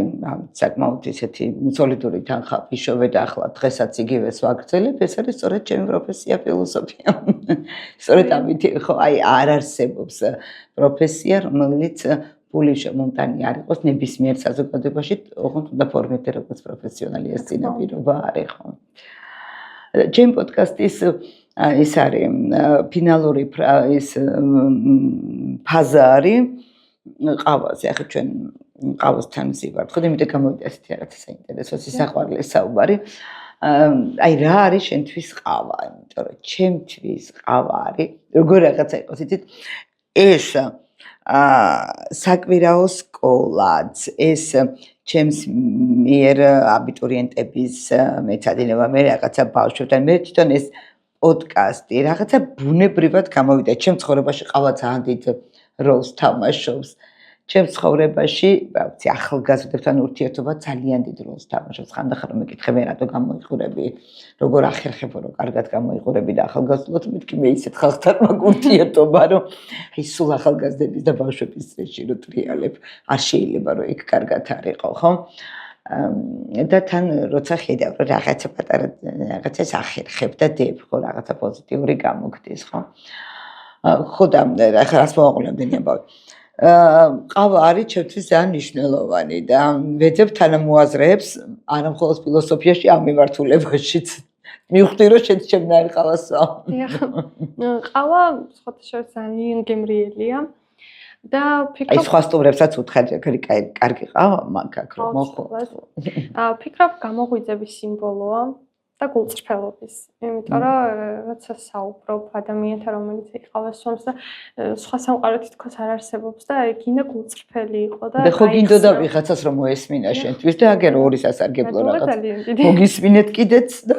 საკმაოდ ისეთი სოლიდური თანხა ვიშოვე და ახლა დღესაც იგივეს ვაგრძელებ, ეს არის სწორედ ჩემი პროფესია ფილოსოფია. სწორედ ამით ხო აი არ არსებობს პროფესია, რომელიც ფული შემომტანი არ იყოს ნებისმიერ საზოგადოებაში, ოღონდ უნდა ფორმირდე როგორც პროფესიონალი ეს წინაპირობა არის, ხო? ჩემი პოდკასტის ის არის ფინალური ის ფაზა არის ყავაზე, ახლა ჩვენ ყავასთან ვზივართ, ხო, იმიტომ გამოვიდა ესეთი რაღაცა საინტერესო სისაყვარლე საუბარი. აი რა არის შენთვის ყავა, იმიტომ რომ ჩემთვის ყავა არის, როგორ რაღაცა იყოს, იცით, ეს საკვირაო სკოლაც, ეს ჩემს მიერ აბიტურიენტების მეცადინება მე რაღაცა ბავშვებთან მე თვითონ ეს პოდკასტი რაღაცა ბუნებრივად გამოვიდა ჩემ ცხოვრებაში ყავა ძალიან დიდ როლს თამაშობს ჩემ ცხოვრებაში ვთქვი ახალგაზრდებთან ურთიერთობა ძალიან დიდ როლს თამაშობს ხანდახან მეკითხები რატო გამოიყურები როგორ ახერხებო რომ კარგად გამოიყურები და ახალგაზრდულად მეთქი მე ისეთ ხალხთან მაგ ურთიერთობა რომ აი სულ ახალგაზრდების და ბავშვების წრეში რო ტრიალებ არ შეიძლება რომ იქ კარგად არისო ხო და თან როცა ხედავ რომ რაღაცა პატარა რაღაცას ახერხებ და დებ ხო რაღაცა პოზიტიური გამოგდის ხო ხო და რას მოვაყოლებდენი ამბავი ყავა არის ჩემთვის ძალიან მნიშვნელოვანი და ვეძებ თანამოაზრეებს არა მხოლოდ ფილოსოფიაში ამ მიმართულებაშიც მივხვდი რომ ჩემნაირი ყავასო ყავა სხვათა შორის ძალიან გემრიელია და ფიქრობ აი სხვა სტუმრებსაც უთხრა კარგი ყავა მაგ რომ მოხო ფიქრობ გამოღვიძების სიმბოლოა და გულწრფელობის. იმიტომ რომ როცა საუბრობ ადამიანთან, რომელიც იყავს სვამს და სხვა სამყარო თითქოს არ არსებობს და გინდა გულწრფელი იყო და ხო გინდოდა ვიღაცას რომ მოესმინა შენთვის და აგერ ორი სასარგებლო რაღაც. მოგისმინეთ კიდეც და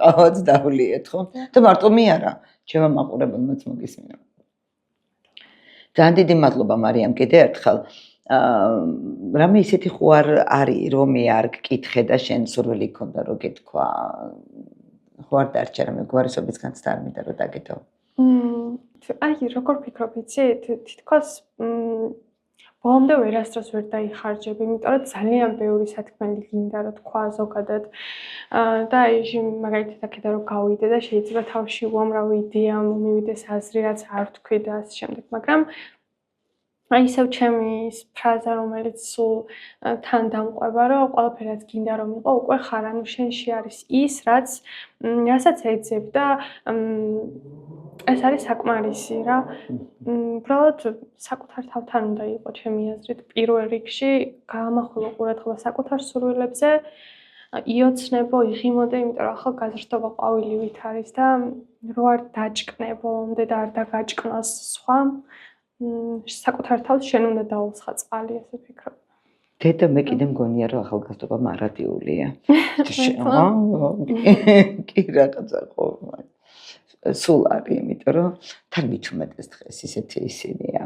ყავაც დავლიეთ, ხო? და მარტო მე არა, ჩემო მაყურებელმაც მოგისმინა. ძალიან დიდი მადლობა მარიამ კიდე ერთხელ. რამე ისეთი ხო არის რომ მე არ გკითხე და შენ სურვილი გქონდა რომ გეთქვა ხო არ დარჩა რამე გვარისობის განცდა არ მინდა რომ დაგეთო აი როგორ ფიქრობ იცი თითქოს ბოლომდე ვერასდროს ვერ დაიხარჯები იმიტომ რომ ძალიან ბევრი სათქმელი გინდა რომ თქვა ზოგადად და აი მაგალითად აქედან რომ გავიდე და შეიძლება თავში უამრავი იდეა მომივიდეს აზრი რაც არ თქვი და ასე შემდეგ მაგრამ აი ისევ ჩემი ფრაზა რომელიც სულ თან დამყვება რომ ყველაფერაც გინდა რომ იყო უკვე ხარ ანუ შენში არის ის რასაც ეძებ და ეს არის საკმარისი რა უბრალოდ საკუთარ თავთან უნდა იყო ჩემი აზრით პირველ რიგში გაამახვილო ყურადღება საკუთარ სურვილებზე იოცნებო იღიმოდე იმიტომ რომ ახალგაზრდობა ყვავილივით არის და რო არ დაჭკნე ბოლომდე და არ დაგაჭკნას სხვა საკუთარ თავს შენ უნდა დაუსხა წყალი ესე ფიქრობ. დედა მე კიდე მგონია რომ ახალგაზრდობა მარადიულია. კი რაღაცა ხო. სულ არის, იმიტომ რომ თან მithumetes დღეს ისეთი ისინია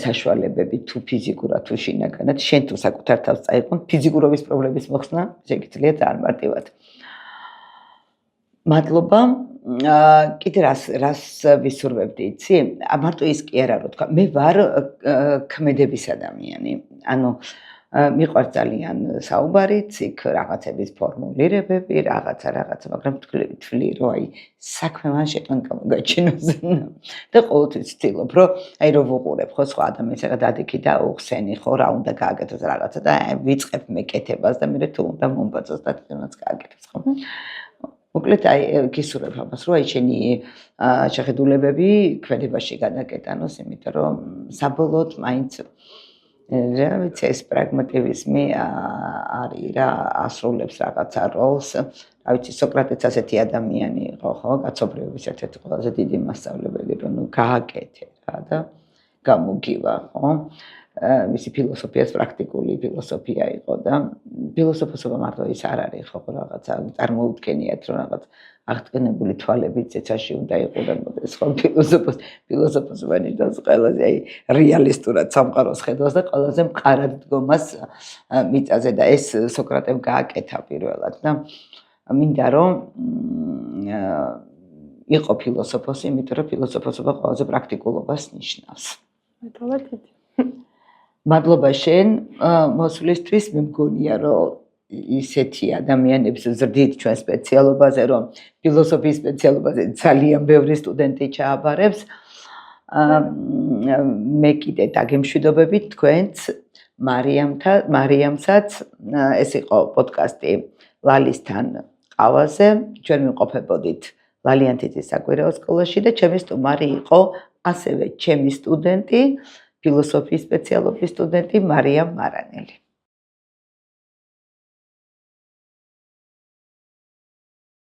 საშუალებები თუ ფიზიკურად თუ შინაგანად შენ თუ საკუთარ თავს წაიყვან ფიზიკურობის პრობლემის მოხსნა შეგიძლია ძალიან მარტივად. მადლობა კიდე რას ვისურვებდი იცი მარტო ის კი არა რომ თქვა მე ვარ ქმედების ადამიანი ანუ მიყვარს ძალიან საუბარიც იქ რაღაცების ფორმულირებები რაღაცა მაგრამ თვლი რომ აი საქმე მან შეტან გამოგაჩინოს და ყოველთვის ვცდილობ რომ აი რომ ვუყურებ ხო სხვა ადამიანს რა დადიქი და უხსენი ხო რა უნდა გააკეთოს რაღაცა და ვიწყებ მეკეთებას და მე თუ უნდა მომბაწოს და თვითონაც გააკეთოს ხო მოკლედ აი გისურვებ ამას რომ აი შენი შეხედულებები ქმედებაში გადაკეტანოს იმიტომ რომ საბოლოოდ მაინც რა ვიცი ეს პრაგმატივიზმი არის რა ასრულებს რაღაცა როლს რა ვიცი სოკრატეც ასეთი ადამიანი იყო ხო კაცობრიობის ერთ-ერთი ყველაზე დიდი მასწავლებელი რომ ნუ გააკეთე რა და გამოგივა ხო მისი ფილოსოფიაც პრაქტიკული ფილოსოფია იყო და ფილოსოფოსობა მარტო ის არ არის ხო რაღაცა წარმოუდგენიათ რომ რაღაც აღტკინებული თვალებით ცეცაში უნდა იყურებოდეს ხო ფილოსოფოსობა ნიშნავს ყველაზე აი რეალისტურად სამყაროს ხედავს და ყველაზე მყარად დგომას მიწაზე და ეს სოკრატემ გააკეთა პირველად და მინდა რომ იყო ფილოსოფოსი იმიტომ რომ ფილოსოფოსობა ყველაზე პრაქტიკულობას ნიშნავს მადლობა დიდი მადლობა შენ მოსვლისთვის მე მგონია რომ ისეთი ადამიანებს ზრდით ჩვენ სპეციალობაზე რომ ფილოსოფიის სპეციალობაზე ძალიან ბევრი სტუდენტი ჩააბარებს მე კიდე დაგემშვიდობებით თქვენც მარიამსაც ეს იყო პოდკასტი ლალისთან ყავაზე ჩვენ ვიმყოფებოდით ლალიანთიძის საკვირაო სკოლაში და ჩემი სტუმარი იყო ასევე ჩემი სტუდენტი ფილოსოფიის სპეციალობის სტუდენტი მარიამ მარანელი